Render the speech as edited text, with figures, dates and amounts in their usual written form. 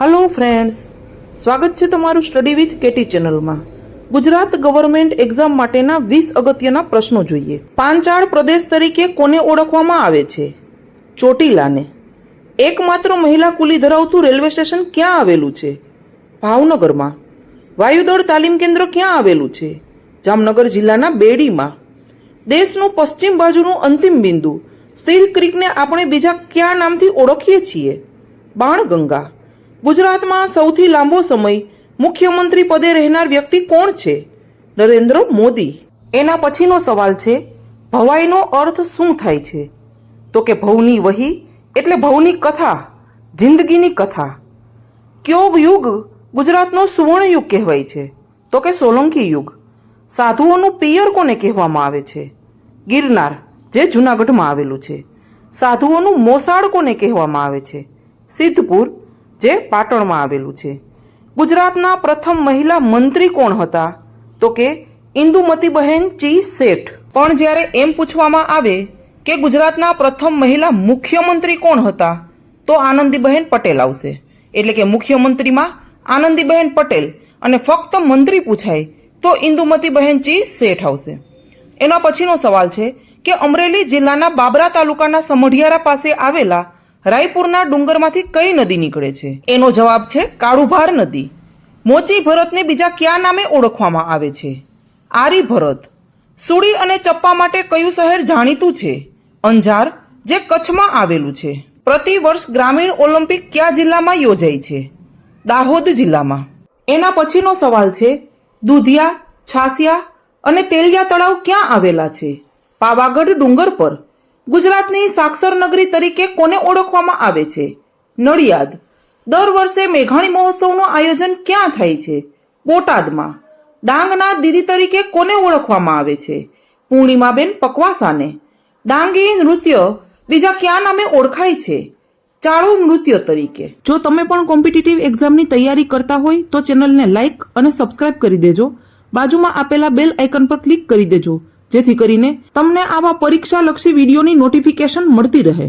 Hello friends, स्वागत है तमारू study with Katie channel में। गुजरात गवर्नमेंट एक्जाम माटेना 20 अगत्यना प्रश्नों जोईए। પાંચાળ प्रदेश तरीके कोने ओळखवामां आवे छे? ચોટીલાને। एकमात्र महिला कुली धरावतुं रेलवे स्टेशन क्यां आवेलुं छे? भावनगरमां। वायुदळ तालीम केन्द्र क्यां आवेलुं छे? जामनगर जिल्लाना बेडीमां। देशनुं पश्चिम बाजुनुं अंतिम बिंदु सील क्रीकने आपणे बीजा क्या नामथी ओळखीए छीए? बाणगंगा। गुजरात में सौथी लांबो समय मुख्यमंत्री पदे रहनार व्यक्ति कोण छे? नरेन्द्र मोदी। एना पछीनो सवाल छे, भवाईनो अर्थ शुं थाय छे? तो के भवनी वही एटले भवनी कथा, जिंदगीनी कथा। क्यो युग गुजरातनो सुवर्ण युग कहेवाय छे? तो के सोलंकी युग। साधुओनुं पियर कोने कहेवामां आवे छे? गिरनार, जे जूनागढ़मां आवेलुं छे। साधुओनुं मोसाळ कोने कहेवामां आवे छे? सिद्धपुर, जे पाटणमां आवेलुं छे। गुजरातना प्रथम महिला मंत्री कोण हता? तो के इंदुमतीबहेन ची सेठ। पण ज्यारे एम पूछवामां आवे के गुजरातना प्रथम महिला मुख्यमंत्री कोण हता, तो आनंदीबहेन पटेल आवशे। एटले के मुख्यमंत्रीमां आनंदीबहेन पटेल अने फक्त मंत्री पूछाय तो इंदुमतीबहेन ची सेठ आवशे। एना पछीनो सवाल छे के अमरेली जिल्लाना बाबरा तालुकाना समढियारा पासे आवेला रायपुरना डુંગરમાંથી કઈ નદી નીકળે છે? એનો જવાબ છે કાળુભાર નદી। મોચી ભરતને બીજા કયા નામે ઓળખવામાં આવે છે? આરીભરત। સુડી અને ચપ્પા માટે કયું શહેર જાણીતું છે? અંજાર, જે કચ્છમાં આવેલું છે। પ્રતિ વર્ષ ગ્રામીણ ઓલિમ્પિક કયા જિલ્લામાં યોજાય છે? દાહોદ જિલ્લામાં। એના પછીનો સવાલ છે, દૂધિયા, છાસિયા અને તેલિયા તળાવ ક્યાં આવેલા છે? પાવાગઢ ડુંગર પર। गुजरातनी साक्षर नगरी तरीके कोने ओळखवामां आवे छे? नडियाद। दर वर्षे मेघाणी महोत्सवनुं आयोजन क्यां थाय छे? बोटादमां। डांगना दीदी तरीके कोने ओळखवामां आवे छे? पूर्णिमाबेन पकवासाने। डांगी नृत्य बीजा क्या नामे ओळखाय छे? चाळो नृत्य तरीके। जो तमे पण कॉम्पिटिटिव एक्जामनी तैयारी करता होय तो चेनलने लाइक अने सब्सक्राइब करी देजो। बाजुमां आपेला बेल आइकन पर क्लिक करी देजो, जेथी करीने તમને આવા પરીક્ષાલક્ષી વિડીયોની નોટિફિકેશન મળતી રહે।